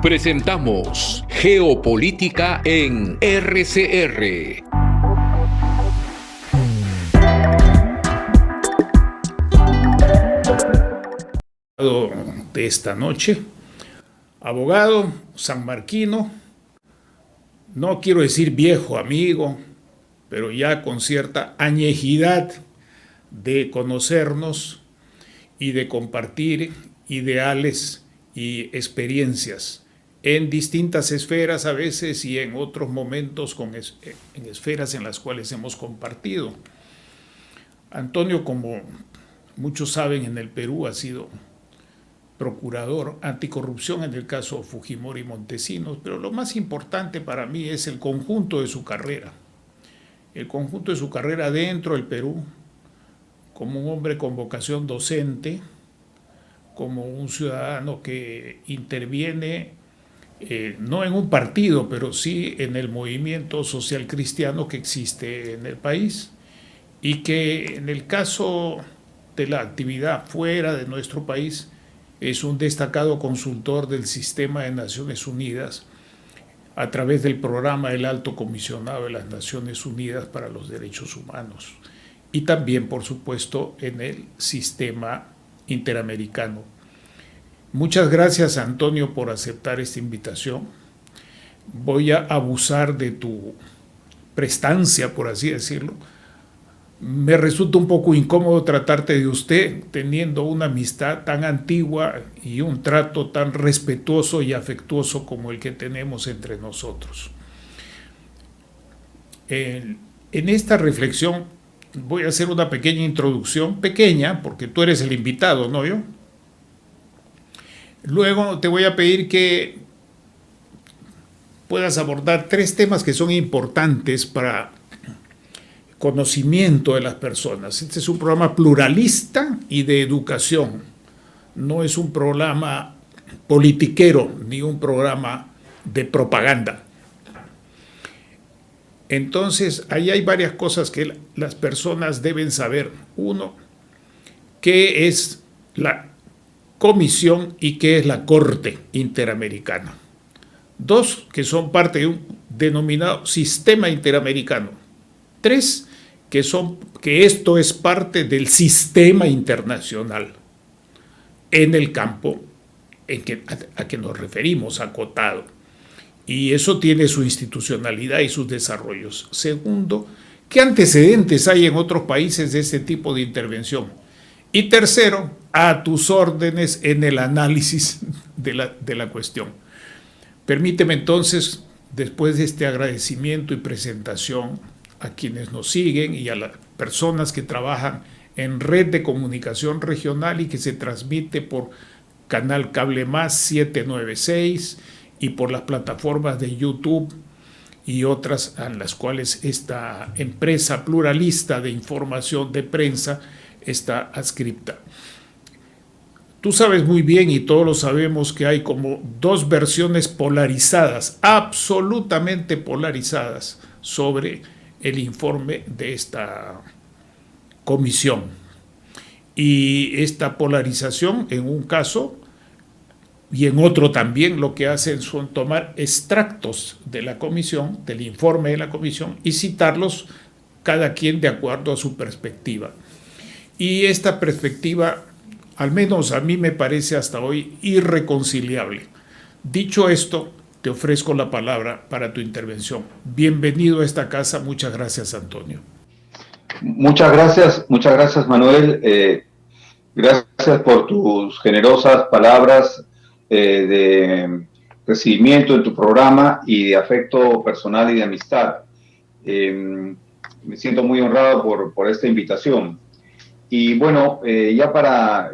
Presentamos Geopolítica en RCR. De esta noche, abogado sanmarquino, no quiero decir viejo amigo, pero ya con cierta añejidad de conocernos y de compartir ideales y experiencias en distintas esferas a veces y en otros momentos en esferas en las cuales hemos compartido. Antonio, como muchos saben, en el Perú ha sido procurador anticorrupción en el caso Fujimori y Montesinos, pero lo más importante para mí es el conjunto de su carrera. El conjunto de su carrera dentro del Perú, como un hombre con vocación docente, como un ciudadano que interviene no en un partido, pero sí en el movimiento social cristiano que existe en el país y que en el caso de la actividad fuera de nuestro país es un destacado consultor del sistema de Naciones Unidas a través del programa del Alto Comisionado de las Naciones Unidas para los Derechos Humanos y también, por supuesto, en el sistema interamericano. Muchas gracias, Antonio, por aceptar esta invitación. Voy a abusar de tu prestancia, por así decirlo. Me resulta un poco incómodo tratarte de usted, teniendo una amistad tan antigua y un trato tan respetuoso y afectuoso como el que tenemos entre nosotros. En esta reflexión voy a hacer una pequeña introducción, pequeña, porque tú eres el invitado, ¿no yo? Luego te voy a pedir que puedas abordar tres temas que son importantes para conocimiento de las personas. Este es un programa pluralista y de educación. No es un programa politiquero ni un programa de propaganda. Entonces, ahí hay varias cosas que las personas deben saber. Uno, ¿qué es la Comisión y qué es la Corte Interamericana? Dos, que son parte de un denominado Sistema Interamericano. Tres, que esto es parte del sistema internacional en el campo a que nos referimos, acotado. Y eso tiene su institucionalidad y sus desarrollos. Segundo, ¿qué antecedentes hay en otros países de este tipo de intervención? Y tercero, a tus órdenes en el análisis de la cuestión. Permíteme entonces, después de este agradecimiento y presentación a quienes nos siguen y a las personas que trabajan en red de comunicación regional y que se transmite por Canal Cable Más 796 y por las plataformas de YouTube y otras a las cuales esta empresa pluralista de información de prensa está adscripta. Tú sabes muy bien y todos lo sabemos que hay como dos versiones polarizadas, absolutamente polarizadas, sobre el informe de esta comisión. Y esta polarización, en un caso y en otro también, lo que hacen son tomar extractos de la comisión, del informe de la comisión, y citarlos cada quien de acuerdo a su perspectiva. Y esta perspectiva, al menos a mí me parece hasta hoy irreconciliable. Dicho esto, te ofrezco la palabra para tu intervención. Bienvenido a esta casa. Muchas gracias, Antonio. Muchas gracias, Manuel. Gracias por tus generosas palabras de recibimiento en tu programa y de afecto personal y de amistad. Me siento muy honrado por esta invitación. Y bueno, ya para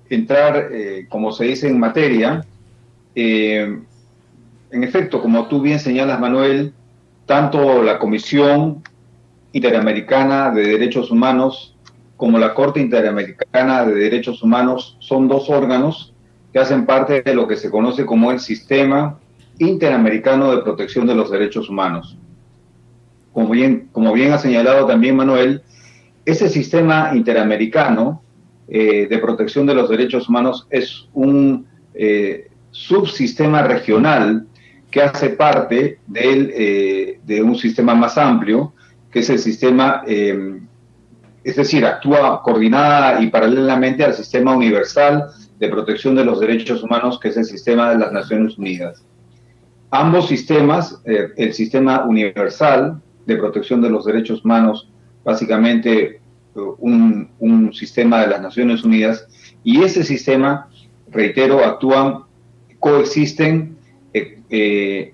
entrar, como se dice, en materia, en efecto, como tú bien señalas, Manuel, tanto la Comisión Interamericana de Derechos Humanos como la Corte Interamericana de Derechos Humanos son dos órganos que hacen parte de lo que se conoce como el Sistema Interamericano de Protección de los Derechos Humanos. Como bien ha señalado también Manuel, ese sistema interamericano de protección de los derechos humanos es un subsistema regional que hace parte de un sistema más amplio, que es el sistema, es decir, actúa coordinada y paralelamente al sistema universal de protección de los derechos humanos, que es el sistema de las Naciones Unidas. Ambos sistemas, el sistema universal de protección de los derechos humanos, básicamente un sistema de las Naciones Unidas, y ese sistema, reitero, actúan, coexisten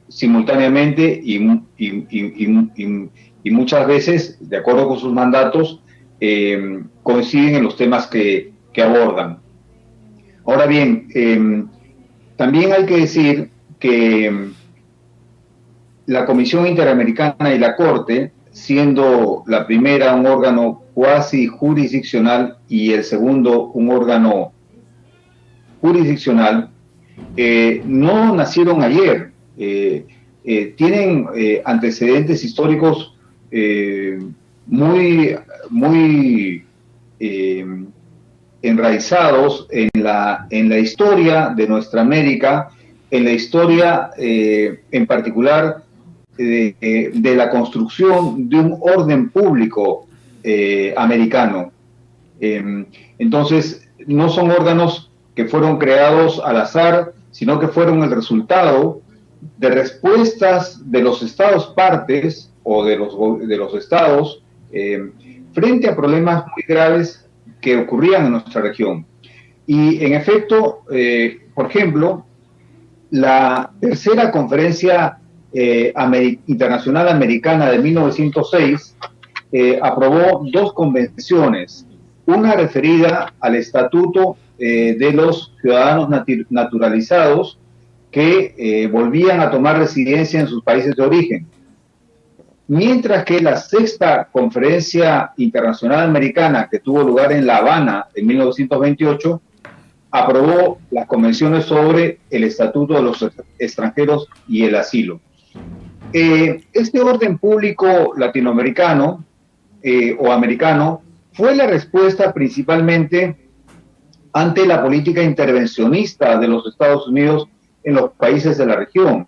simultáneamente y muchas veces, de acuerdo con sus mandatos, coinciden en los temas que abordan. Ahora bien, también hay que decir que la Comisión Interamericana y la Corte, siendo la primera un órgano cuasi jurisdiccional y el segundo un órgano jurisdiccional, no nacieron ayer, tienen antecedentes históricos muy enraizados en la historia de nuestra América, en la historia en particular de la construcción de un orden público americano. Entonces, no son órganos que fueron creados al azar, sino que fueron el resultado de respuestas de los estados partes o de los estados frente a problemas muy graves que ocurrían en nuestra región. Y en efecto, por ejemplo, la tercera conferencia internacional americana de 1906 aprobó dos convenciones, una referida al Estatuto de los Ciudadanos Naturalizados que volvían a tomar residencia en sus países de origen, mientras que la sexta conferencia internacional americana, que tuvo lugar en La Habana en 1928, aprobó las convenciones sobre el Estatuto de los Extranjeros y el Asilo. Este orden público latinoamericano o americano fue la respuesta principalmente ante la política intervencionista de los Estados Unidos en los países de la región.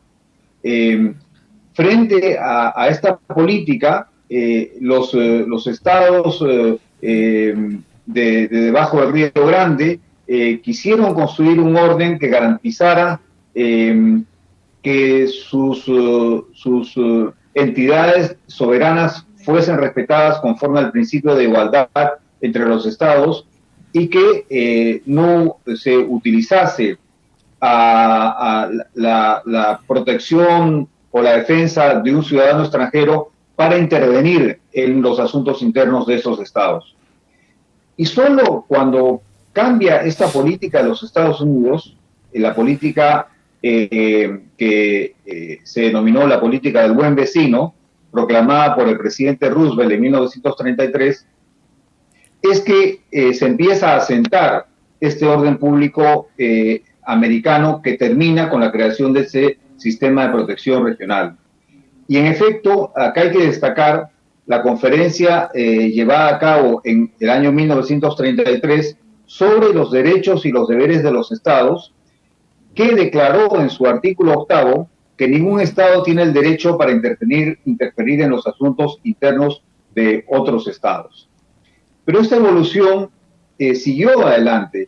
Frente a esta política, los estados de debajo del Río Grande quisieron construir un orden que garantizara que sus entidades soberanas fuesen respetadas conforme al principio de igualdad entre los estados y que no se utilizase la protección o la defensa de un ciudadano extranjero para intervenir en los asuntos internos de esos estados. Y solo cuando cambia esta política de los Estados Unidos, la política que se denominó la política del buen vecino, proclamada por el presidente Roosevelt en 1933, es que se empieza a asentar este orden público americano que termina con la creación de ese sistema de protección regional. Y en efecto, acá hay que destacar la conferencia llevada a cabo en el año 1933 sobre los derechos y los deberes de los estados, que declaró en su artículo 8 que ningún estado tiene el derecho para interferir en los asuntos internos de otros estados. Pero esta evolución siguió adelante.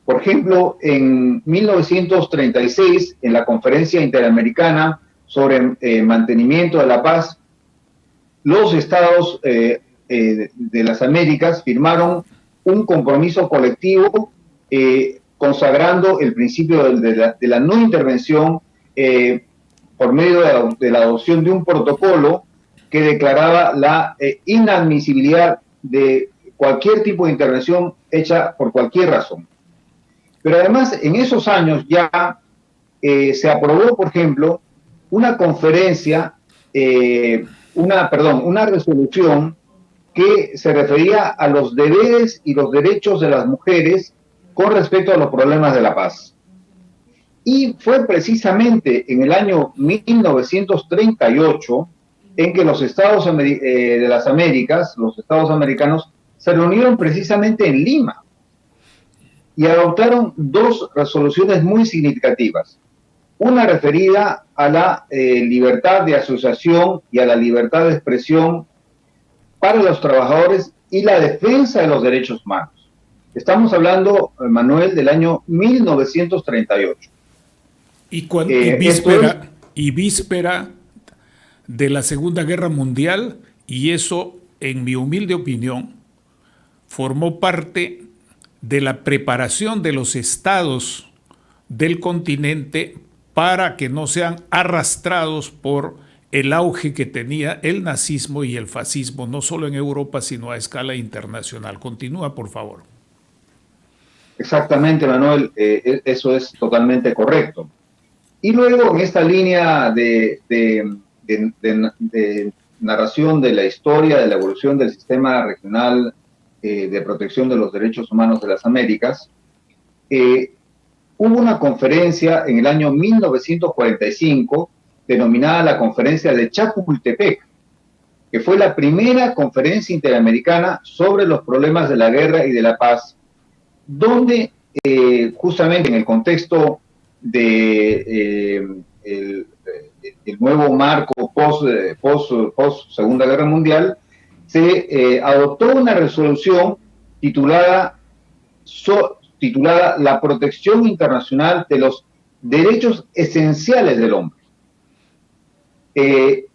Por ejemplo, en 1936, en la Conferencia Interamericana sobre Mantenimiento de la Paz, los estados de las Américas firmaron un compromiso colectivo consagrando el principio de la no intervención por medio de la adopción de un protocolo que declaraba la inadmisibilidad de cualquier tipo de intervención hecha por cualquier razón. Pero además, en esos años ya se aprobó, por ejemplo, una conferencia, una resolución que se refería a los deberes y los derechos de las mujeres con respecto a los problemas de la paz. Y fue precisamente en el año 1938 en que los estados de las Américas, los estados americanos, se reunieron precisamente en Lima. y adoptaron dos resoluciones muy significativas. Una referida a la libertad de asociación y a la libertad de expresión para los trabajadores y la defensa de los derechos humanos. Estamos hablando, Manuel, del año 1938. Y víspera de la Segunda Guerra Mundial, y eso, en mi humilde opinión, formó parte de la preparación de los estados del continente para que no sean arrastrados por el auge que tenía el nazismo y el fascismo, no solo en Europa, sino a escala internacional. Continúa, por favor. Exactamente, Manuel, eso es totalmente correcto. Y luego, en esta línea de narración de la historia de la evolución del sistema regional de protección de los derechos humanos de las Américas, hubo una conferencia en el año 1945 denominada la Conferencia de Chapultepec, que fue la primera conferencia interamericana sobre los problemas de la guerra y de la paz, donde justamente en el contexto de el nuevo marco post Segunda Guerra Mundial, se adoptó una resolución titulada La protección internacional de los derechos esenciales del hombre,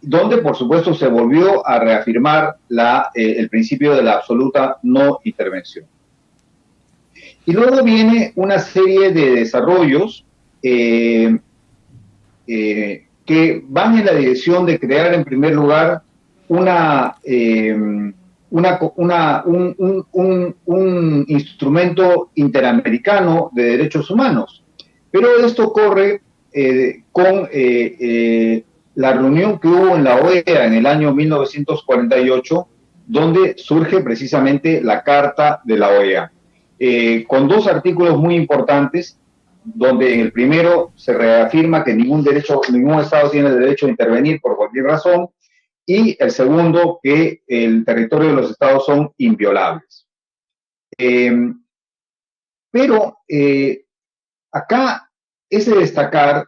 donde por supuesto se volvió a reafirmar el principio de la absoluta no intervención. Y luego viene una serie de desarrollos que van en la dirección de crear en primer lugar un instrumento interamericano de derechos humanos. Pero esto corre con la reunión que hubo en la OEA en el año 1948, donde surge precisamente la Carta de la OEA, con dos artículos muy importantes, donde en el primero se reafirma que ningún Estado tiene el derecho de intervenir por cualquier razón, y el segundo, que el territorio de los Estados son inviolables. Pero acá es de destacar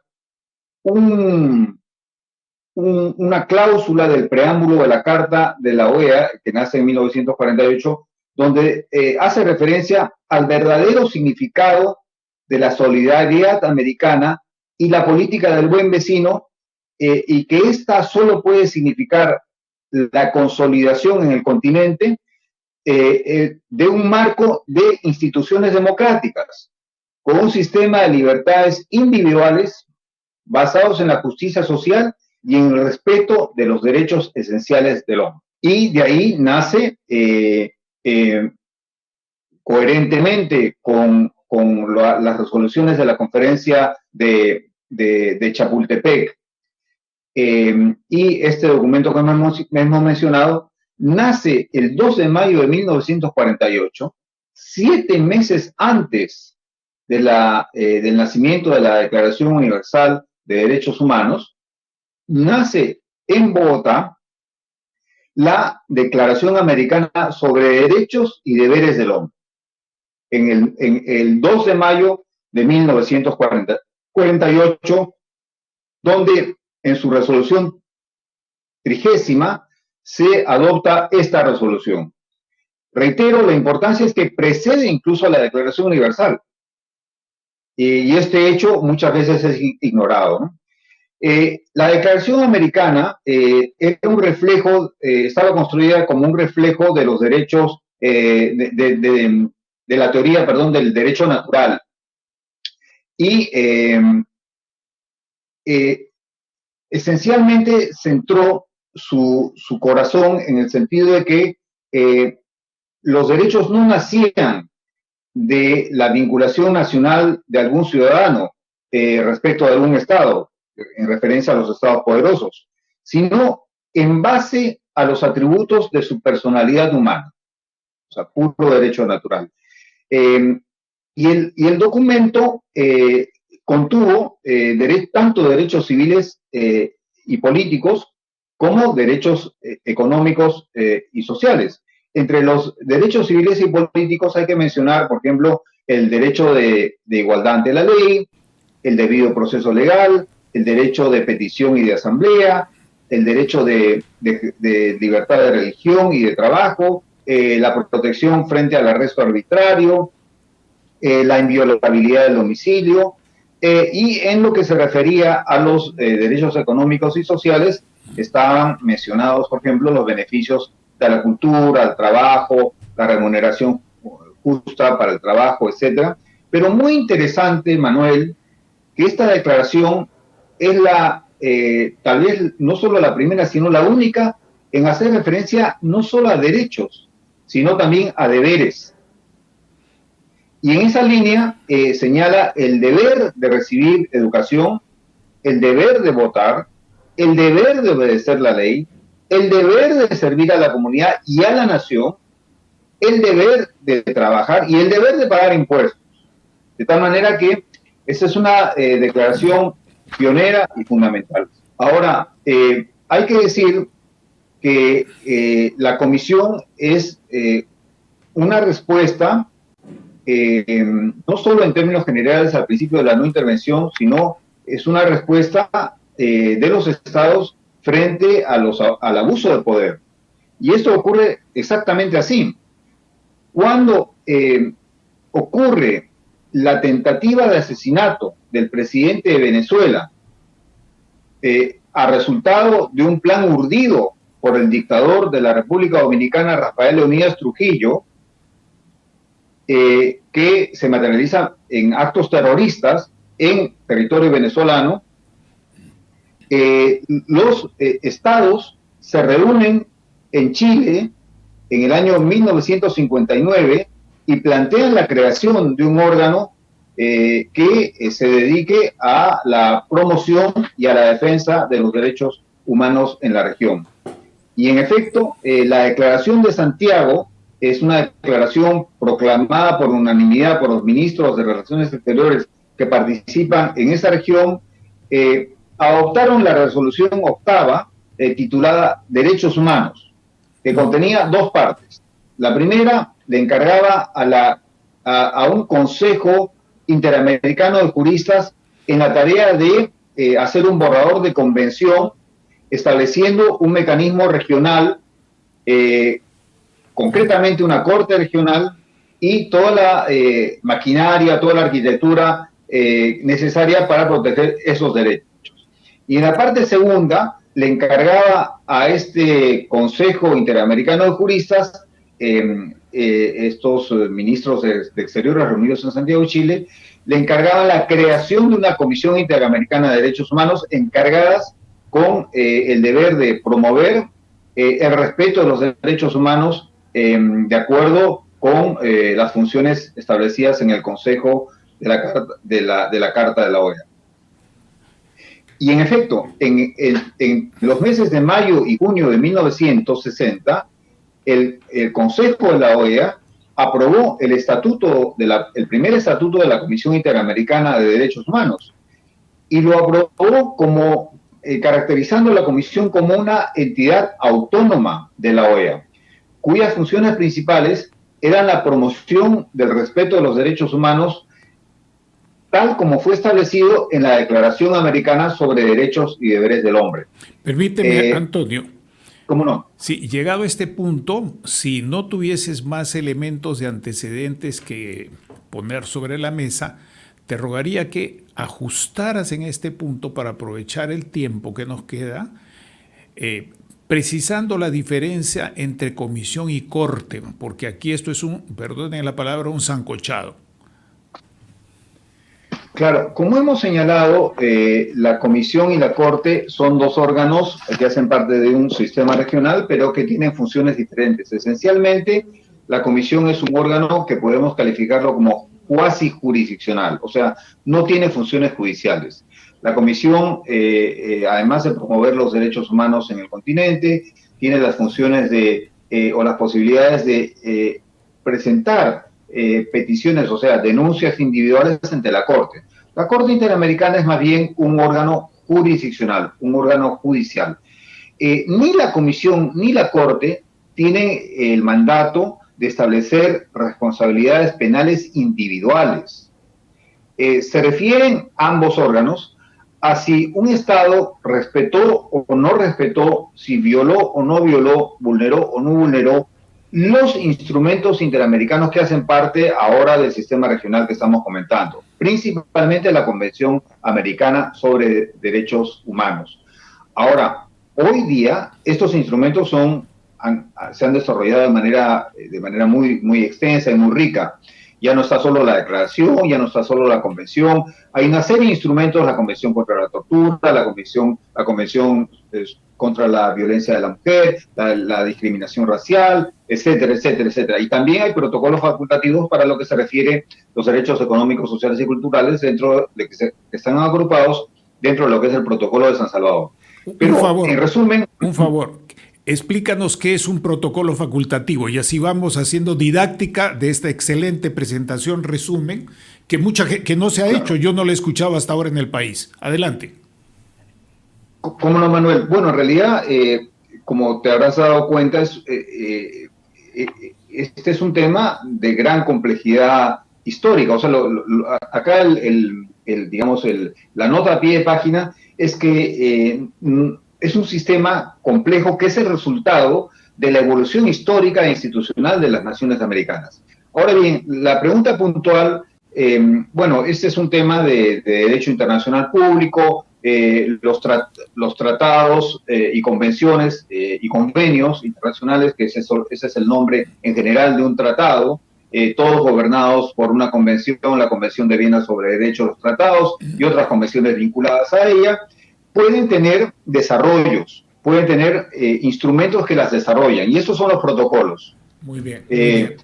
una cláusula del preámbulo de la Carta de la OEA, que nace en 1948, donde hace referencia al verdadero significado de la solidaridad americana y la política del buen vecino, y que ésta solo puede significar la consolidación en el continente de un marco de instituciones democráticas, con un sistema de libertades individuales basados en la justicia social y en el respeto de los derechos esenciales del hombre. Y de ahí nace, coherentemente con las resoluciones de la conferencia de Chapultepec, y este documento que hemos mencionado, nace el 2 de mayo de 1948, 7 meses antes del nacimiento de la Declaración Universal de Derechos Humanos. Nace en Bogotá la Declaración Americana sobre Derechos y Deberes del Hombre, en el 2 de mayo de 1948, donde en su resolución 30ª se adopta esta resolución. Reitero, la importancia es que precede incluso a la Declaración Universal, y este hecho muchas veces es ignorado, ¿no? La Declaración Americana era un reflejo, estaba construida como un reflejo de los derechos, de la teoría, perdón, del derecho natural. Y esencialmente centró su corazón en el sentido de que los derechos no nacían de la vinculación nacional de algún ciudadano respecto de algún Estado, en referencia a los Estados poderosos, sino en base a los atributos de su personalidad humana, o sea, puro derecho natural. Y el documento contuvo tanto derechos civiles y políticos como derechos económicos y sociales. Entre los derechos civiles y políticos hay que mencionar, por ejemplo, el derecho de igualdad ante la ley, el debido proceso legal, el derecho de petición y de asamblea, el derecho de libertad de religión y de trabajo, la protección frente al arresto arbitrario, la inviolabilidad del domicilio, y en lo que se refería a los derechos económicos y sociales, estaban mencionados, por ejemplo, los beneficios de la cultura, el trabajo, la remuneración justa para el trabajo, etcétera. Pero muy interesante, Manuel, que esta declaración es tal vez no solo la primera, sino la única en hacer referencia no solo a derechos, sino también a deberes. Y en esa línea señala el deber de recibir educación, el deber de votar, el deber de obedecer la ley, el deber de servir a la comunidad y a la nación, el deber de trabajar y el deber de pagar impuestos. De tal manera que esa es una declaración pionera y fundamental. Ahora, hay que decir que la comisión es una respuesta no solo en términos generales al principio de la no intervención, sino es una respuesta de los estados frente al abuso de poder. Y esto ocurre exactamente así. Cuando ocurre la tentativa de asesinato del presidente de Venezuela a resultado de un plan urdido por el dictador de la República Dominicana, Rafael Leónidas Trujillo, que se materializa en actos terroristas en territorio venezolano, los estados se reúnen en Chile en el año 1959 y plantean la creación de un órgano que se dedique a la promoción y a la defensa de los derechos humanos en la región. Y en efecto, la Declaración de Santiago es una declaración proclamada por unanimidad por los ministros de Relaciones Exteriores que participan en esa región. Adoptaron la resolución octava titulada Derechos Humanos, que contenía dos partes. La primera le encargaba a un Consejo Interamericano de Juristas en la tarea de hacer un borrador de convención estableciendo un mecanismo regional, concretamente una corte regional y toda la maquinaria, toda la arquitectura necesaria para proteger esos derechos. Y en la parte segunda le encargaba a este Consejo Interamericano de Juristas, estos ministros de Exteriores reunidos en Santiago de Chile, le encargaba la creación de una Comisión Interamericana de Derechos Humanos encargadas con el deber de promover el respeto de los derechos humanos de acuerdo con las funciones establecidas en el Consejo de la Carta de la OEA. Y en efecto, en los meses de mayo y junio de 1960, el Consejo de la OEA aprobó el primer estatuto de la Comisión Interamericana de Derechos Humanos y lo aprobó como caracterizando la Comisión como una entidad autónoma de la OEA, cuyas funciones principales eran la promoción del respeto de los derechos humanos, tal como fue establecido en la Declaración Americana sobre Derechos y Deberes del Hombre. Permíteme, Antonio. ¿Cómo no? Sí, llegado a este punto, si no tuvieses más elementos de antecedentes que poner sobre la mesa, te rogaría que ajustaras en este punto para aprovechar el tiempo que nos queda, precisando la diferencia entre comisión y corte, porque aquí esto es perdonen la palabra, un sancochado. Claro, como hemos señalado, la comisión y la corte son dos órganos que hacen parte de un sistema regional, pero que tienen funciones diferentes. Esencialmente, la comisión es un órgano que podemos calificarlo como cuasi jurisdiccional, o sea, no tiene funciones judiciales. La comisión, además de promover los derechos humanos en el continente, tiene las funciones o las posibilidades de presentar peticiones, o sea, denuncias individuales ante la Corte. La Corte Interamericana es más bien un órgano jurisdiccional, un órgano judicial. Ni la Comisión ni la Corte tienen el mandato de establecer responsabilidades penales individuales. Se refieren ambos órganos a si un Estado respetó o no respetó, si violó o no violó, vulneró o no vulneró los instrumentos interamericanos que hacen parte ahora del sistema regional que estamos comentando, principalmente la Convención Americana sobre Derechos Humanos. Ahora, hoy día estos instrumentos se han desarrollado de manera muy extensa y muy rica. Ya no está solo la declaración, ya no está solo la convención, hay una serie de instrumentos, la convención contra la tortura, la convención contra la violencia de la mujer, la discriminación racial, etcétera, etcétera, etcétera. Y también hay protocolos facultativos para lo que se refiere a los derechos económicos, sociales y culturales dentro de que están agrupados dentro de lo que es el protocolo de San Salvador. Pero, en resumen... Un favor. Explícanos qué es un protocolo facultativo y así vamos haciendo didáctica de esta excelente presentación, resumen, que no se ha hecho, yo no lo he escuchado hasta ahora en el país. Adelante. ¿Cómo no, Manuel? Bueno, en realidad, como te habrás dado cuenta, este es un tema de gran complejidad histórica. O sea, acá la nota a pie de página es que es un sistema complejo que es el resultado de la evolución histórica e institucional de las naciones americanas. Ahora bien, la pregunta puntual, este es un tema de derecho internacional público, los tratados y convenciones y convenios internacionales, que ese es el nombre en general de un tratado, todos gobernados por una convención, la Convención de Viena sobre Derechos de los Tratados y otras convenciones vinculadas a ella, pueden tener desarrollos, pueden tener instrumentos que las desarrollan, y estos son los protocolos. Muy bien. Muy bien.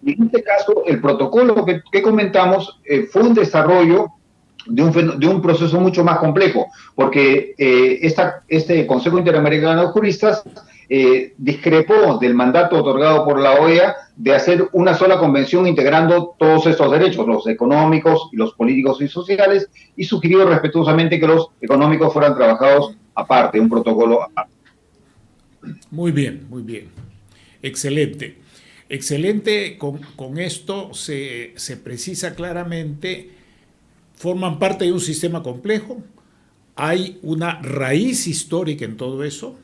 En este caso, el protocolo que comentamos fue un desarrollo de un proceso mucho más complejo, porque este Consejo Interamericano de Juristas discrepó del mandato otorgado por la OEA de hacer una sola convención integrando todos estos derechos, los económicos, los políticos y sociales, y sugirió respetuosamente que los económicos fueran trabajados aparte, un protocolo aparte. Muy bien, muy bien. Excelente. Excelente, con esto se precisa claramente, forman parte de un sistema complejo, hay una raíz histórica en todo eso.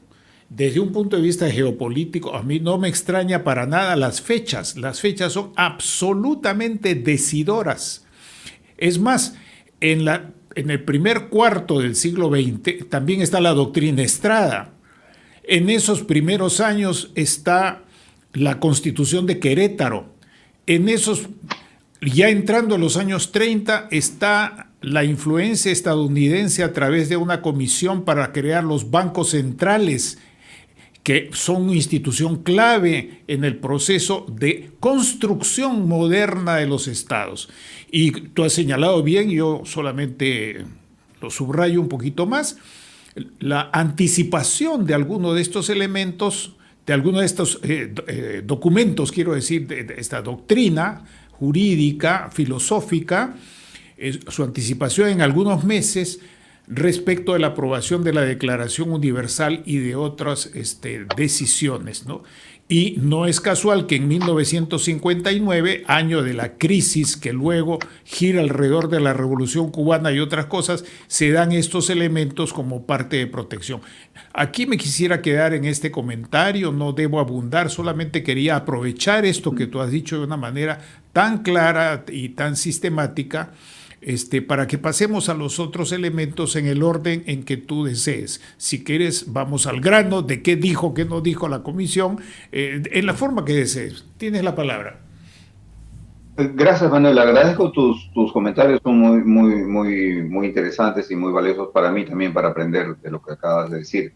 Desde un punto de vista geopolítico, a mí no me extraña para nada las fechas son absolutamente decidoras. Es más, en el primer cuarto del siglo XX también está la doctrina Estrada. En esos primeros años está la Constitución de Querétaro. Ya entrando en los años 30 está la influencia estadounidense a través de una comisión para crear los bancos centrales, que son una institución clave en el proceso de construcción moderna de los estados. Y tú has señalado bien, yo solamente lo subrayo un poquito más, la anticipación de alguno de estos elementos, de alguno de estos documentos, quiero decir, de esta doctrina jurídica, filosófica, su anticipación en algunos meses respecto de la aprobación de la Declaración Universal y de otras decisiones, ¿no? Y no es casual que en 1959, año de la crisis que luego gira alrededor de la Revolución Cubana y otras cosas, se dan estos elementos como parte de protección. Aquí me quisiera quedar en este comentario, no debo abundar, solamente quería aprovechar esto que tú has dicho de una manera tan clara y tan sistemática, para que pasemos a los otros elementos en el orden en que tú desees. Si quieres, vamos al grano de qué dijo, qué no dijo la comisión, en la forma que desees. Tienes la palabra. Gracias, Manuel. Agradezco tus comentarios, son muy interesantes y muy valiosos para mí también, para aprender de lo que acabas de decir.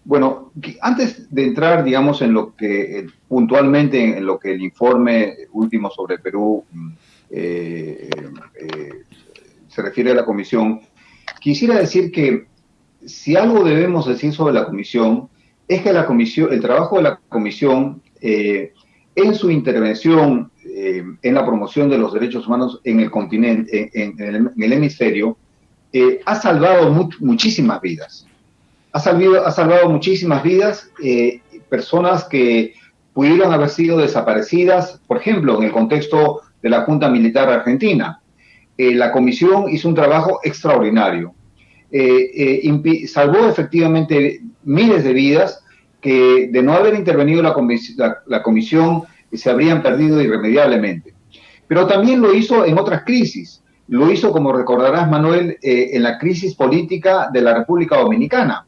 Bueno, antes de entrar, digamos, en lo que puntualmente en lo que el informe último sobre Perú se refiere a la comisión, quisiera decir que si algo debemos decir sobre la comisión, es que el trabajo de la comisión, en su intervención en la promoción de los derechos humanos en el continente, en el hemisferio, ha salvado muchísimas vidas. Ha salvado muchísimas vidas, personas que pudieron haber sido desaparecidas, por ejemplo, en el contexto de la Junta Militar Argentina. La comisión hizo un trabajo extraordinario. Salvó efectivamente miles de vidas que de no haber intervenido la comisión se habrían perdido irremediablemente. Pero también lo hizo en otras crisis. Lo hizo, como recordarás, Manuel, en la crisis política de la República Dominicana.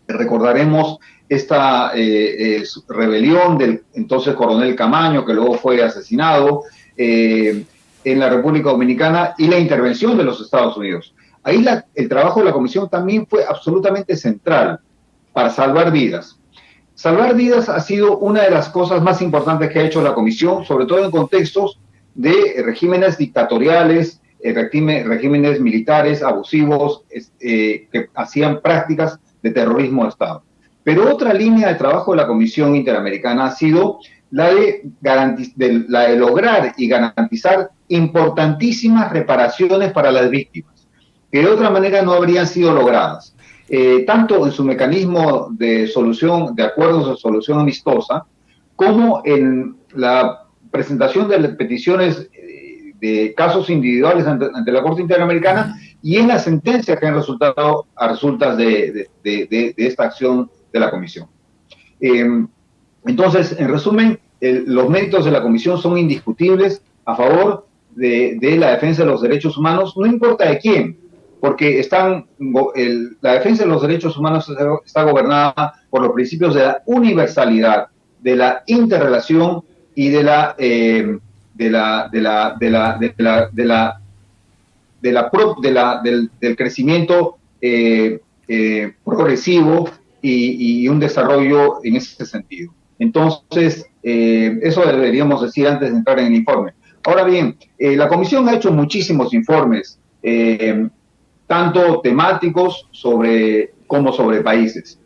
Recordaremos esta rebelión del entonces coronel Camaño, que luego fue asesinado en la República Dominicana, y la intervención de los Estados Unidos. Ahí el trabajo de la comisión también fue absolutamente central para salvar vidas. Salvar vidas ha sido una de las cosas más importantes que ha hecho la comisión, sobre todo en contextos de regímenes dictatoriales, regímenes militares abusivos que hacían prácticas de terrorismo de Estado. Pero otra línea de trabajo de la Comisión Interamericana ha sido la de lograr y garantizar importantísimas reparaciones para las víctimas, que de otra manera no habrían sido logradas, tanto en su mecanismo de solución, de acuerdos de solución amistosa, como en la presentación de las peticiones de casos individuales ante la Corte Interamericana y en las sentencias que han resultado a resultas de esta acción de la Comisión. Entonces, en resumen, los méritos de la Comisión son indiscutibles a favor de la defensa de los derechos humanos, no importa de quién, porque la defensa de los derechos humanos está gobernada por los principios de la universalidad, de la interrelación y del crecimiento progresivo y un desarrollo en ese sentido. Entonces, eso deberíamos decir antes de entrar en el informe. Ahora bien, la Comisión ha hecho muchísimos informes, tanto temáticos como sobre países.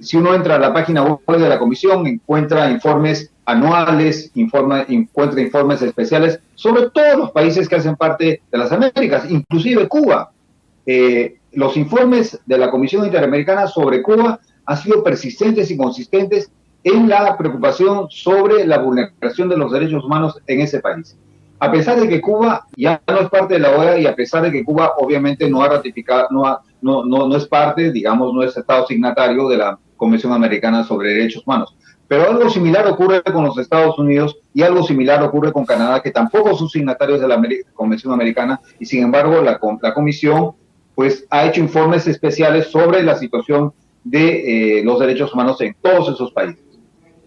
Si uno entra a la página web de la Comisión, encuentra informes anuales, encuentra informes especiales sobre todos los países que hacen parte de las Américas, inclusive Cuba. Los informes de la Comisión Interamericana sobre Cuba han sido persistentes y consistentes en la preocupación sobre la vulneración de los derechos humanos en ese país. A pesar de que Cuba ya no es parte de la OEA y a pesar de que Cuba obviamente no ha ratificado, no es parte, digamos, no es Estado signatario de la Convención Americana sobre Derechos Humanos. Pero algo similar ocurre con los Estados Unidos y algo similar ocurre con Canadá, que tampoco son signatarios de la Convención Americana, y sin embargo la Comisión pues ha hecho informes especiales sobre la situación de los derechos humanos en todos esos países.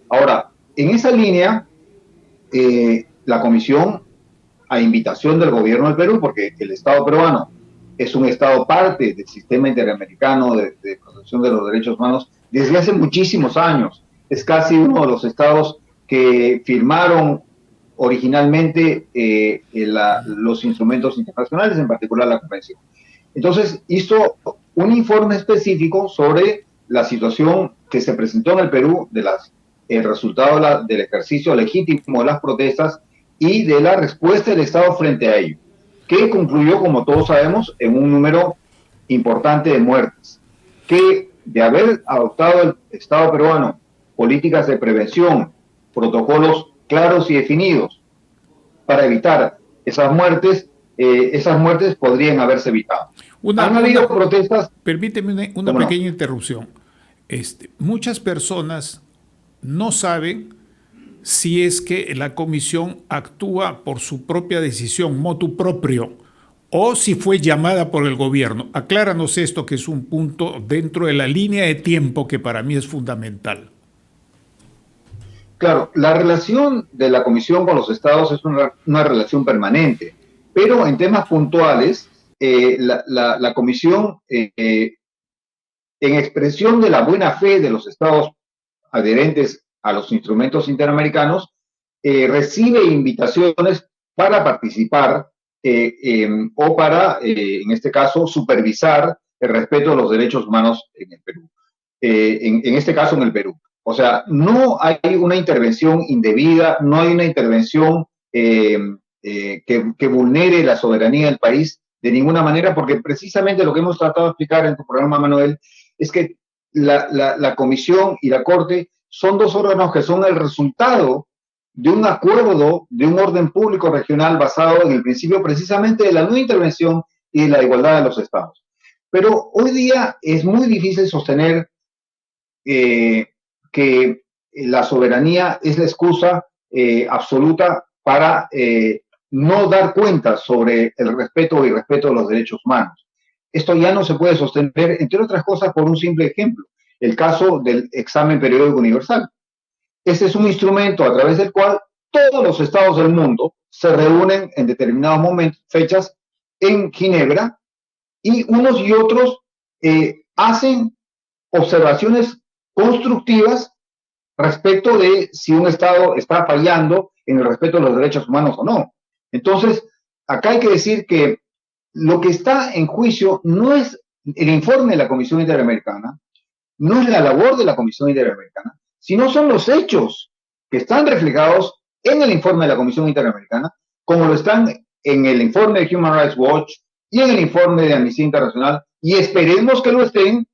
Ahora, en esa línea, la Comisión, a invitación del gobierno del Perú, porque el Estado peruano es un Estado parte del sistema interamericano de protección de los derechos humanos desde hace muchísimos años. Es casi uno de los estados que firmaron originalmente los instrumentos internacionales, en particular la Convención. Entonces, hizo un informe específico sobre la situación que se presentó en el Perú, el resultado del ejercicio legítimo de las protestas y de la respuesta del Estado frente a ello, que concluyó, como todos sabemos, en un número importante de muertes, que de haber adoptado el Estado peruano políticas de prevención, protocolos claros y definidos para evitar esas muertes podrían haberse evitado. Han habido protestas. Permíteme una pequeña interrupción. Muchas personas no saben si es que la comisión actúa por su propia decisión, motu proprio, o si fue llamada por el gobierno. Acláranos esto, que es un punto dentro de la línea de tiempo que para mí es fundamental. Claro, la relación de la Comisión con los estados es una relación permanente, pero en temas puntuales, la Comisión, en expresión de la buena fe de los estados adherentes a los instrumentos interamericanos, recibe invitaciones para participar o para, en este caso, supervisar el respeto de los derechos humanos en el Perú. En este caso, en el Perú. O sea, no hay una intervención indebida, no hay una intervención que vulnere la soberanía del país de ninguna manera, porque precisamente lo que hemos tratado de explicar en tu programa, Manuel, es que la Comisión y la Corte son dos órganos que son el resultado de un acuerdo de un orden público regional basado en el principio precisamente de la no intervención y de la igualdad de los estados. Pero hoy día es muy difícil sostener que la soberanía es la excusa absoluta para no dar cuenta sobre el respeto y respeto de los derechos humanos. Esto ya no se puede sostener, entre otras cosas, por un simple ejemplo, el caso del examen periódico universal. Este es un instrumento a través del cual todos los estados del mundo se reúnen en determinados momentos, fechas, en Ginebra, y unos y otros hacen observaciones constructivas respecto de si un Estado está fallando en el respeto de los derechos humanos o no. Entonces, acá hay que decir que lo que está en juicio no es el informe de la Comisión Interamericana, no es la labor de la Comisión Interamericana, sino son los hechos que están reflejados en el informe de la Comisión Interamericana, como lo están en el informe de Human Rights Watch y en el informe de Amnistía Internacional, y esperemos que lo estén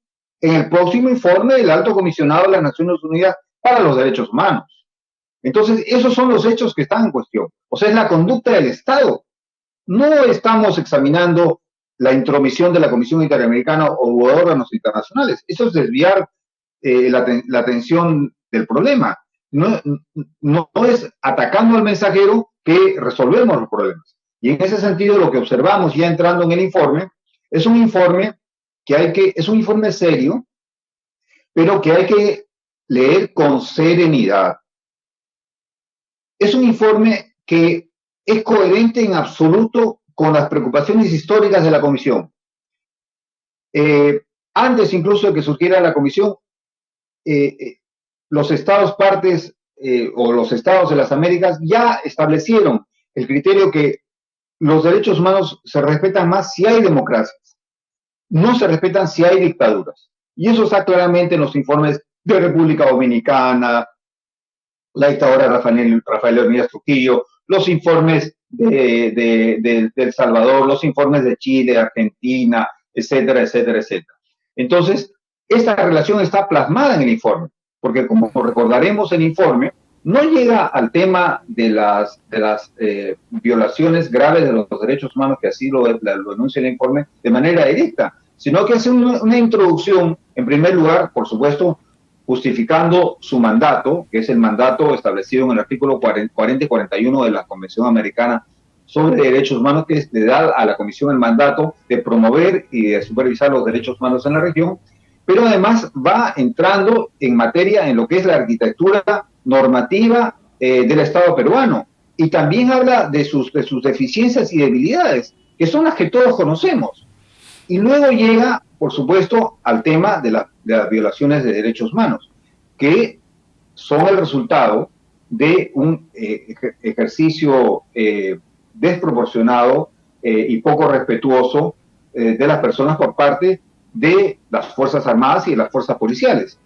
en el próximo informe del Alto Comisionado de las Naciones Unidas para los Derechos Humanos. Entonces, esos son los hechos que están en cuestión. O sea, es la conducta del Estado. No estamos examinando la intromisión de la Comisión Interamericana o de órganos internacionales. Eso es desviar la atención del problema. No es atacando al mensajero que resolvemos los problemas. Y en ese sentido, lo que observamos ya entrando en el informe, es un informe es un informe serio, pero que hay que leer con serenidad. Es un informe que es coherente en absoluto con las preocupaciones históricas de la Comisión. Antes incluso de que surgiera la Comisión, los estados partes o los estados de las Américas ya establecieron el criterio que los derechos humanos se respetan más si hay democracias, no se respetan si hay dictaduras. Y eso está claramente en los informes de República Dominicana, la dictadura Rafael Leónidas Trujillo, los informes de El Salvador, los informes de Chile, Argentina, etcétera, etcétera, etcétera. Entonces, esta relación está plasmada en el informe, porque como recordaremos, el informe no llega al tema de las violaciones graves de los derechos humanos, que así lo enuncia el informe, de manera directa, sino que hace una introducción, en primer lugar, por supuesto, justificando su mandato, que es el mandato establecido en el artículo 40 y 41 de la Convención Americana sobre Derechos Humanos, que le da a la Comisión el mandato de promover y de supervisar los derechos humanos en la región, pero además va entrando en materia en lo que es la arquitectura normativa del Estado peruano, y también habla de sus deficiencias y debilidades, que son las que todos conocemos. Y luego llega, por supuesto, al tema de las violaciones de derechos humanos, que son el resultado de un ejercicio desproporcionado y poco respetuoso de las personas por parte de las Fuerzas Armadas y de las fuerzas policiales.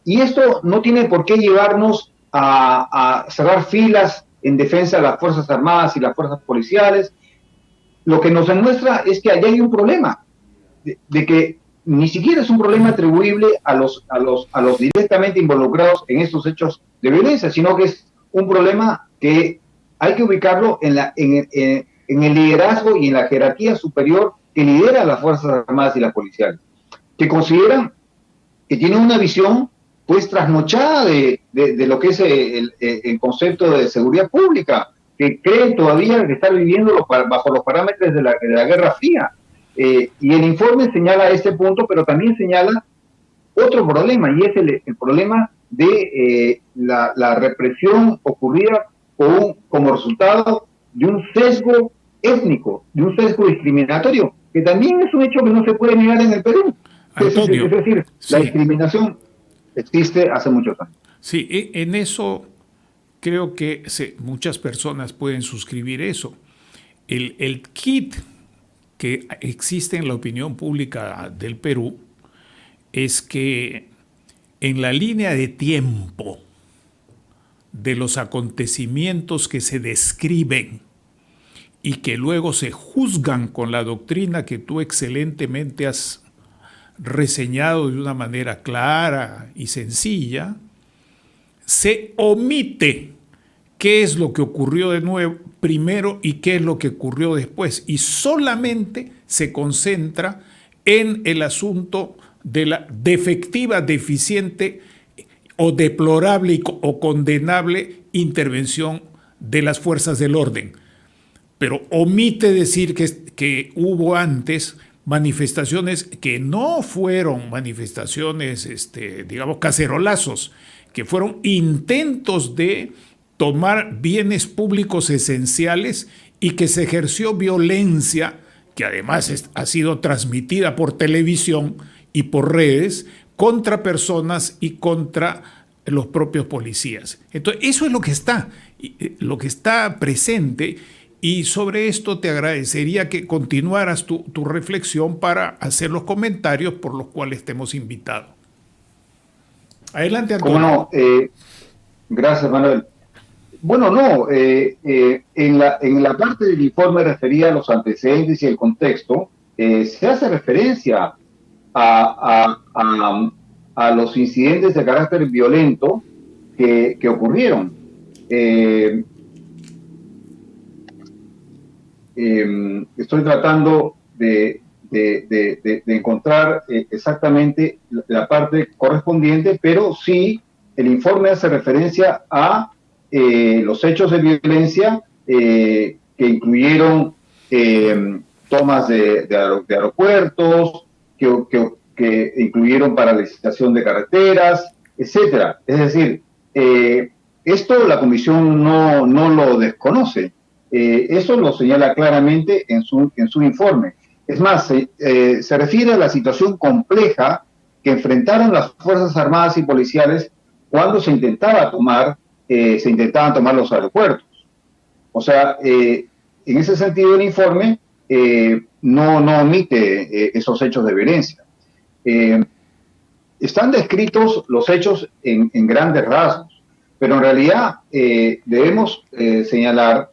Y esto no tiene por qué llevarnos a cerrar filas en defensa de las Fuerzas Armadas y las fuerzas policiales. Lo que nos demuestra es que allá hay un problema, de que ni siquiera es un problema atribuible a los directamente involucrados en estos hechos de violencia, sino que es un problema que hay que ubicarlo en el liderazgo y en la jerarquía superior que lidera las Fuerzas Armadas y las policiales, que consideran que tienen una visión pues trasnochada de lo que es el concepto de seguridad pública, que creen todavía que están viviendo bajo los parámetros de la Guerra Fría. Y el informe señala este punto, pero también señala otro problema, y es el problema de la represión ocurrida como resultado de un sesgo étnico, de un sesgo discriminatorio, que también es un hecho que no se puede negar en el Perú. Antonio, es decir, sí, la discriminación existe hace muchos años. Sí, en eso creo que muchas personas pueden suscribir eso. El kit que existe en la opinión pública del Perú es que en la línea de tiempo de los acontecimientos que se describen y que luego se juzgan con la doctrina que tú excelentemente has reseñado de una manera clara y sencilla, se omite qué es lo que ocurrió de nuevo primero y qué es lo que ocurrió después, y solamente se concentra en el asunto de la defectiva, deficiente o deplorable o condenable intervención de las fuerzas del orden. Pero omite decir que hubo antes manifestaciones que no fueron manifestaciones, digamos, cacerolazos, que fueron intentos de tomar bienes públicos esenciales y que se ejerció violencia, que además ha sido transmitida por televisión y por redes, contra personas y contra los propios policías. Entonces, eso es lo que está presente, y sobre esto te agradecería que continuaras tu reflexión para hacer los comentarios por los cuales te hemos invitado. Adelante, Antonio. ¿Cómo no? Gracias, Manuel. Bueno, no, en la parte del informe referida a los antecedentes y el contexto, se hace referencia a los incidentes de carácter violento que ocurrieron. Estoy tratando de encontrar exactamente la parte correspondiente, pero sí, el informe hace referencia a los hechos de violencia que incluyeron tomas de aeropuertos, que incluyeron paralización de carreteras, etcétera. Es decir, esto la Comisión no lo desconoce. Eso lo señala claramente en su informe. Es más, se refiere a la situación compleja que enfrentaron las Fuerzas Armadas y Policiales cuando se intentaban tomar los aeropuertos. O sea, en ese sentido el informe no omite esos hechos de violencia. Están descritos los hechos en grandes rasgos, pero en realidad debemos señalar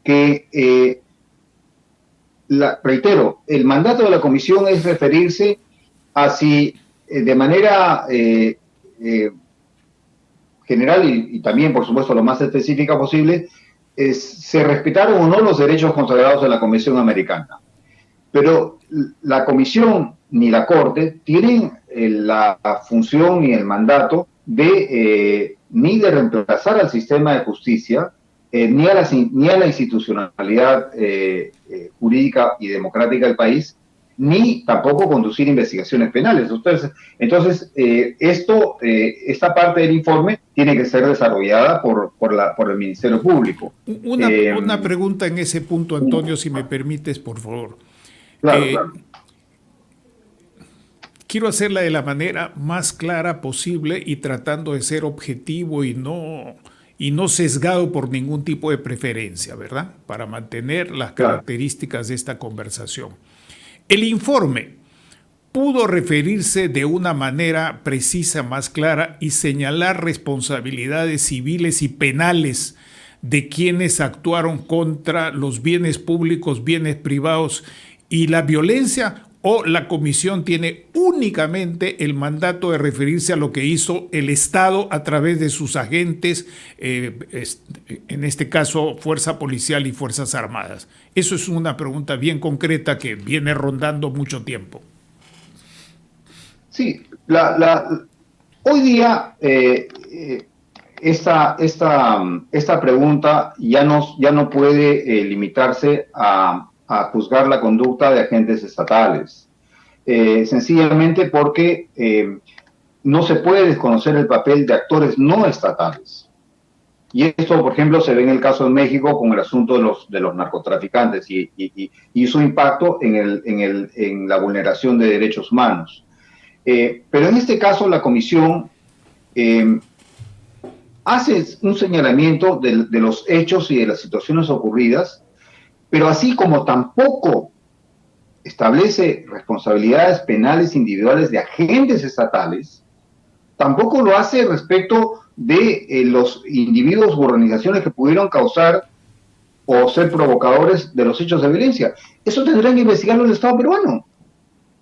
que, reitero, el mandato de la Comisión es referirse a si de manera general y también, por supuesto, lo más específica posible, se respetaron o no los derechos consagrados en la Convención Americana. Pero la Comisión ni la Corte tienen la función ni el mandato ni de reemplazar al sistema de justicia, ni a la institucionalidad jurídica y democrática del país, ni tampoco conducir investigaciones penales. Entonces, esta parte del informe tiene que ser desarrollada por el Ministerio Público. Una pregunta en ese punto, Antonio, si me permites, por favor. Claro. Quiero hacerla de la manera más clara posible y tratando de ser objetivo y no sesgado por ningún tipo de preferencia, ¿verdad? Para mantener las características de esta conversación. El informe pudo referirse de una manera precisa, más clara, y señalar responsabilidades civiles y penales de quienes actuaron contra los bienes públicos, bienes privados y la violencia, o la Comisión tiene únicamente el mandato de referirse a lo que hizo el Estado a través de sus agentes, en este caso Fuerza Policial y Fuerzas Armadas. Eso es una pregunta bien concreta que viene rondando mucho tiempo. Sí, hoy día esta pregunta ya no puede limitarse a juzgar la conducta de agentes estatales, sencillamente porque no se puede desconocer el papel de actores no estatales. Y esto, por ejemplo, se ve en el caso de México con el asunto de los narcotraficantes y su impacto en la vulneración de derechos humanos. Pero en este caso la Comisión hace un señalamiento de los hechos y de las situaciones ocurridas, pero así como tampoco establece responsabilidades penales individuales de agentes estatales, tampoco lo hace respecto de los individuos u organizaciones que pudieron causar o ser provocadores de los hechos de violencia. Eso tendrán que investigarlo el Estado peruano.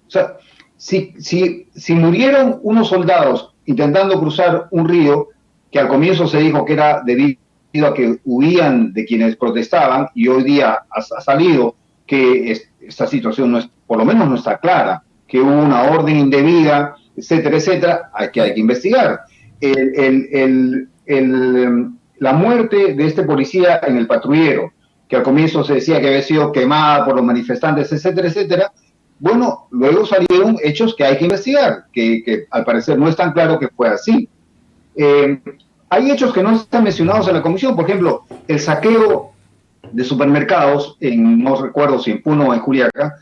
O sea, si murieron unos soldados intentando cruzar un río que al comienzo se dijo que era debido a que huían de quienes protestaban, y hoy día ha salido que esta situación no es, por lo menos no está clara, que hubo una orden indebida, etcétera, etcétera, que hay que investigar. La muerte de este policía en el patrullero, que al comienzo se decía que había sido quemada por los manifestantes, etcétera, etcétera, bueno, luego salieron hechos que hay que investigar, que al parecer no es tan claro que fue así. Hay hechos que no están mencionados en la comisión, por ejemplo, el saqueo de supermercados, no recuerdo si en Puno o en Juliaca,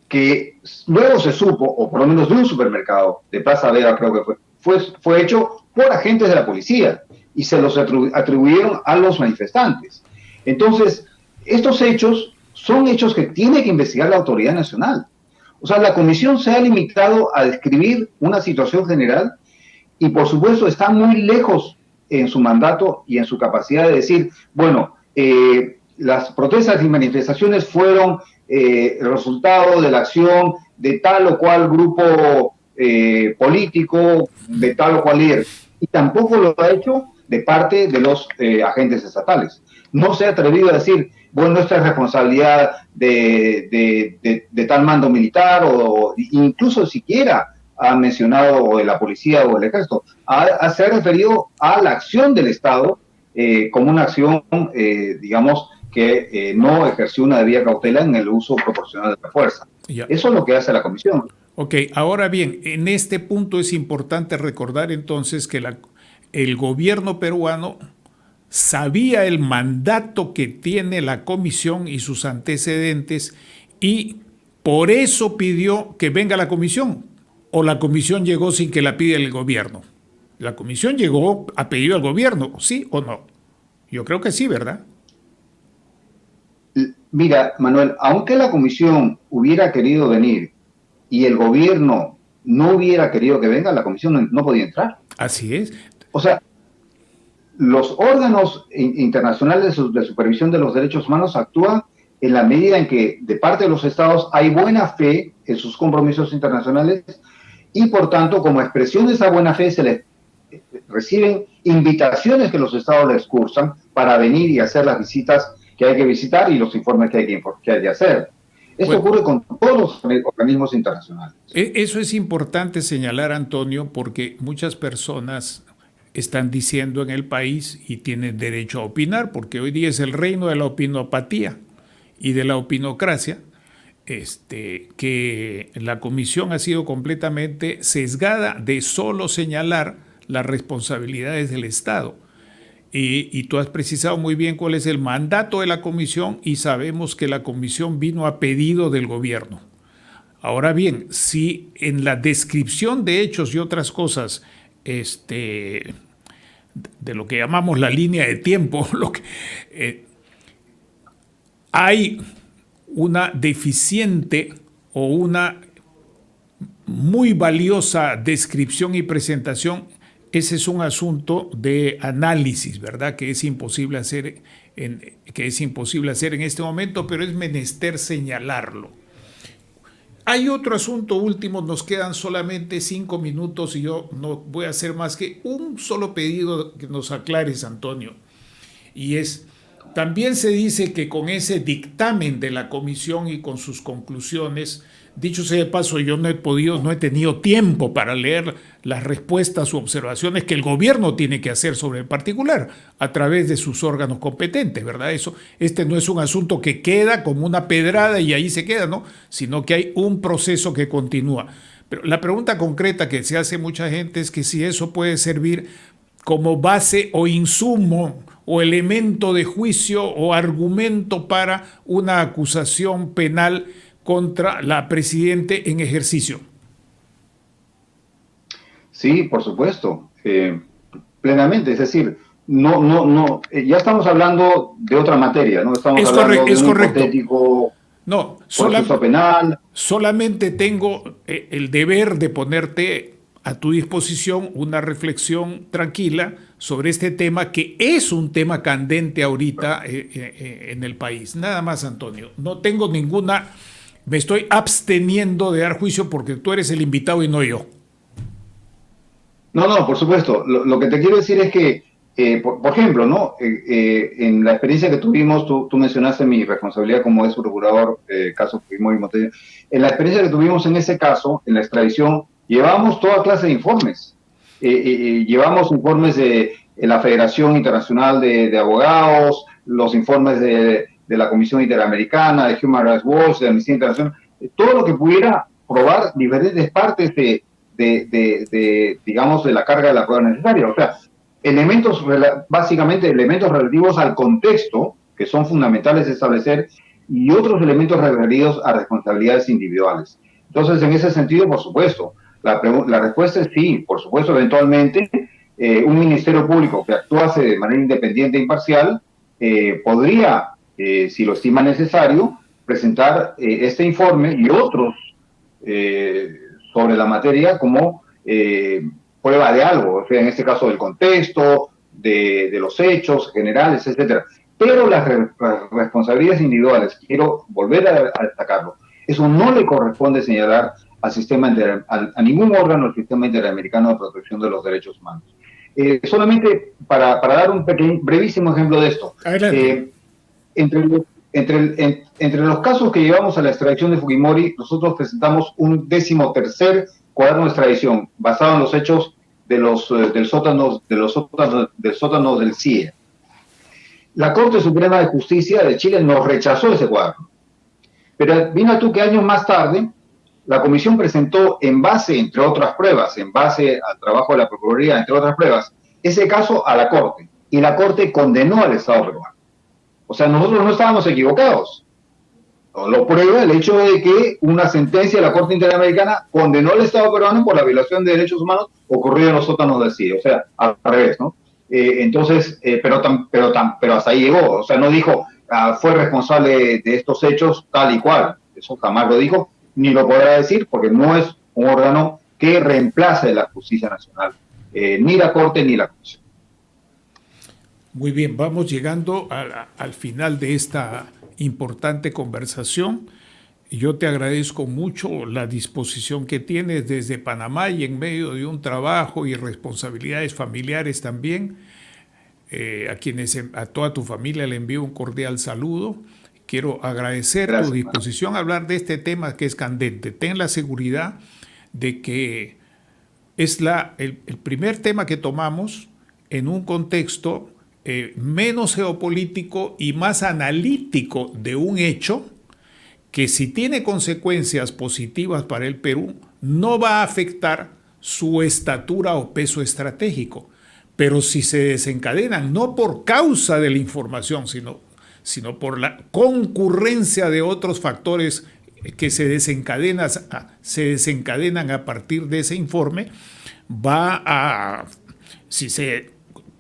que luego se supo, o por lo menos de un supermercado, de Plaza Vega creo que fue hecho por agentes de la policía y se los atribuyeron a los manifestantes. Entonces, estos hechos son hechos que tiene que investigar la autoridad nacional. O sea, la comisión se ha limitado a describir una situación general y, por supuesto, está muy lejos en su mandato y en su capacidad de decir, bueno, las protestas y manifestaciones fueron el resultado de la acción de tal o cual grupo político, de tal o cual líder. Y tampoco lo ha hecho de parte de los agentes estatales. No se ha atrevido a decir, bueno, esta es responsabilidad de tal mando militar, o incluso siquiera ha mencionado de la policía o el ejército. Se ha referido a la acción del Estado como una acción, digamos, que no ejerció una debida cautela en el uso proporcional de la fuerza. Ya. Eso es lo que hace la comisión. Ok, ahora bien, en este punto es importante recordar entonces que el gobierno peruano sabía el mandato que tiene la comisión y sus antecedentes, y por eso pidió que venga la comisión. ¿O la comisión llegó sin que la pida el gobierno? La comisión llegó a pedido al gobierno, ¿sí o no? Yo creo que sí, ¿verdad? Mira, Manuel, aunque la comisión hubiera querido venir y el gobierno no hubiera querido que venga, la comisión no podía entrar. Así es. O sea, los órganos internacionales de supervisión de los derechos humanos actúan en la medida en que de parte de los estados hay buena fe en sus compromisos internacionales, y por tanto, como expresión de esa buena fe, se les reciben invitaciones que los estados les cursan para venir y hacer las visitas que hay que visitar y los informes que hay que hacer. Esto ocurre con todos los organismos internacionales. Eso es importante señalar, Antonio, porque muchas personas están diciendo en el país, y tienen derecho a opinar, porque hoy día es el reino de la opinopatía y de la opinocracia, que la comisión ha sido completamente sesgada de solo señalar las responsabilidades del Estado. Y tú has precisado muy bien cuál es el mandato de la comisión, y sabemos que la comisión vino a pedido del gobierno. Ahora bien, si en la descripción de hechos y otras cosas de lo que llamamos la línea de tiempo, hay una deficiente o una muy valiosa descripción y presentación, ese es un asunto de análisis, ¿verdad? Que es imposible hacer en este momento, pero es menester señalarlo. Hay otro asunto último, nos quedan solamente 5 minutos y yo no voy a hacer más que un solo pedido que nos aclares, Antonio. Y es, también se dice que con ese dictamen de la comisión y con sus conclusiones, dicho sea de paso, yo no he tenido tiempo para leer las respuestas u observaciones que el gobierno tiene que hacer sobre el particular a través de sus órganos competentes, ¿verdad? Este no es un asunto que queda como una pedrada y ahí se queda, ¿no? Sino que hay un proceso que continúa. Pero la pregunta concreta que se hace mucha gente es que si eso puede servir como base o insumo o elemento de juicio o argumento para una acusación penal contra la presidente en ejercicio. Sí, por supuesto, plenamente. Es decir, ya estamos hablando de otra materia, ¿no? Estamos hablando de un hipotético proceso penal. Solamente tengo el deber de ponerte a tu disposición una reflexión tranquila sobre este tema, que es un tema candente ahorita en el país. Nada más, Antonio. No tengo me estoy absteniendo de dar juicio porque tú eres el invitado y no yo. No, por supuesto. Lo que te quiero decir es que por ejemplo, ¿no? En la experiencia que tuvimos, tú mencionaste mi responsabilidad como ex procurador, caso Fujimori Montevideo. En la experiencia que tuvimos en ese caso, en la extradición, llevamos toda clase de informes. Llevamos informes de la Federación Internacional de Abogados, los informes de la Comisión Interamericana, de Human Rights Watch, de Amnistía Internacional, todo lo que pudiera probar diferentes partes digamos, de la carga de la prueba necesaria. O sea, básicamente elementos relativos al contexto, que son fundamentales de establecer, y otros elementos referidos a responsabilidades individuales. Entonces, en ese sentido, por supuesto, la respuesta es sí, por supuesto, eventualmente, un ministerio público que actuase de manera independiente e imparcial podría, si lo estima necesario, presentar este informe y otros sobre la materia como prueba de algo, o sea, en este caso del contexto, de los hechos generales, etcétera. Pero las responsabilidades individuales, quiero volver a destacarlo, eso no le corresponde señalar al sistema a ningún órgano del sistema interamericano de protección de los derechos humanos. Solamente para dar un brevísimo ejemplo de esto. Entre los casos que llevamos a la extradición de Fujimori, nosotros presentamos un 13º cuaderno de extradición basado en los hechos del sótano del CIE. La Corte Suprema de Justicia de Chile nos rechazó ese cuaderno. Pero vino tú que años más tarde, la Comisión presentó en base, entre otras pruebas, en base al trabajo de la Procuraduría, entre otras pruebas, ese caso a la Corte. Y la Corte condenó al Estado peruano. O sea, nosotros no estábamos equivocados. Lo prueba el hecho de que una sentencia de la Corte Interamericana condenó al Estado peruano por la violación de derechos humanos ocurrida en los sótanos del CIE. O sea, al revés, ¿no? Entonces, pero hasta ahí llegó. O sea, no dijo, fue responsable de estos hechos tal y cual. Eso jamás lo dijo, ni lo podrá decir, porque no es un órgano que reemplace la justicia nacional, ni la Corte ni la Comisión. Muy bien, vamos llegando al final de esta importante conversación. Yo te agradezco mucho la disposición que tienes desde Panamá y en medio de un trabajo y responsabilidades familiares también. A toda tu familia le envío un cordial saludo. Quiero agradecer tu disposición a hablar de este tema que es candente. Ten la seguridad de que es el primer tema que tomamos en un contexto menos geopolítico y más analítico de un hecho que, si tiene consecuencias positivas para el Perú, no va a afectar su estatura o peso estratégico. Pero si se desencadenan, no por causa de la información, sino por la concurrencia de otros factores que se desencadenan a partir de ese informe, si se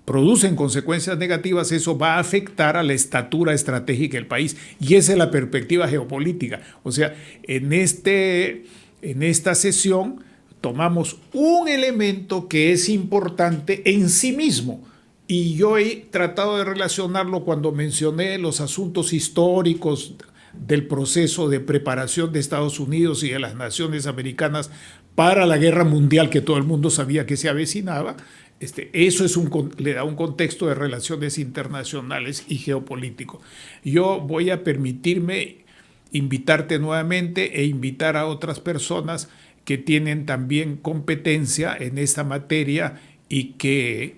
producen consecuencias negativas, eso va a afectar a la estatura estratégica del país. Y esa es la perspectiva geopolítica. O sea, en esta sesión tomamos un elemento que es importante en sí mismo. Y yo he tratado de relacionarlo cuando mencioné los asuntos históricos del proceso de preparación de Estados Unidos y de las naciones americanas para la guerra mundial que todo el mundo sabía que se avecinaba. Eso le da un contexto de relaciones internacionales y geopolítico. Yo voy a permitirme invitarte nuevamente e invitar a otras personas que tienen también competencia en esta materia y que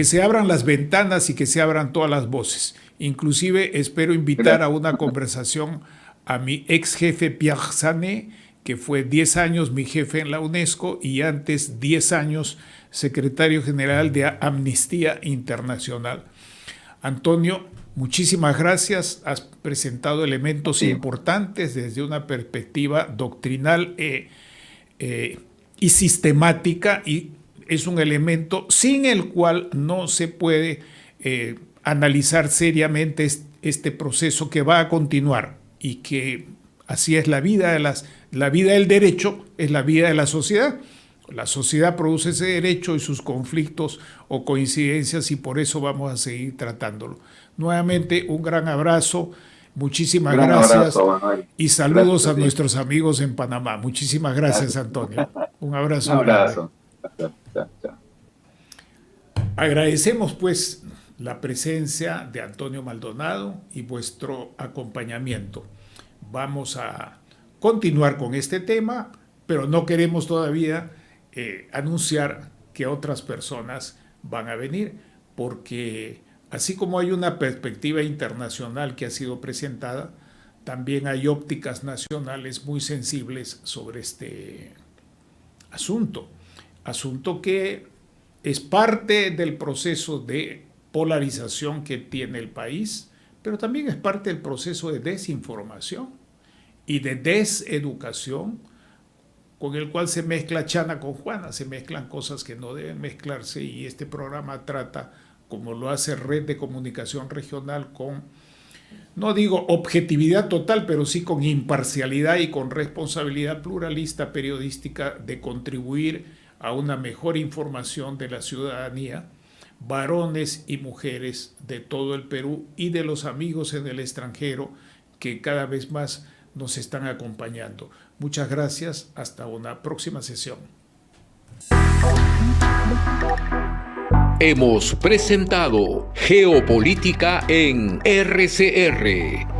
se abran las ventanas y que se abran todas las voces. Inclusive espero invitar a una conversación a mi ex jefe Pierre Sané, que fue 10 años mi jefe en la UNESCO y antes 10 años secretario general de Amnistía Internacional. Antonio, muchísimas gracias. Has presentado elementos importantes desde una perspectiva doctrinal y sistemática, y es un elemento sin el cual no se puede analizar seriamente este proceso que va a continuar, y que así es la vida del derecho, es la vida de la sociedad. La sociedad produce ese derecho y sus conflictos o coincidencias, y por eso vamos a seguir tratándolo. Nuevamente, un gran abrazo, muchísimas gracias, y saludos a nuestros amigos en Panamá. Muchísimas gracias, Antonio. Un abrazo. Un abrazo. Chao, chao. Agradecemos pues la presencia de Antonio Maldonado y vuestro acompañamiento. Vamos a continuar con este tema, pero no queremos todavía anunciar que otras personas van a venir, porque así como hay una perspectiva internacional que ha sido presentada, también hay ópticas nacionales muy sensibles sobre este asunto que es parte del proceso de polarización que tiene el país, pero también es parte del proceso de desinformación y de deseducación con el cual se mezcla Chana con Juana, se mezclan cosas que no deben mezclarse, y este programa trata, como lo hace Red de Comunicación Regional, con, no digo objetividad total, pero sí con imparcialidad y con responsabilidad pluralista periodística, de contribuir a una mejor información de la ciudadanía, varones y mujeres de todo el Perú y de los amigos en el extranjero que cada vez más nos están acompañando. Muchas gracias. Hasta una próxima sesión. Hemos presentado Geopolítica en RCR.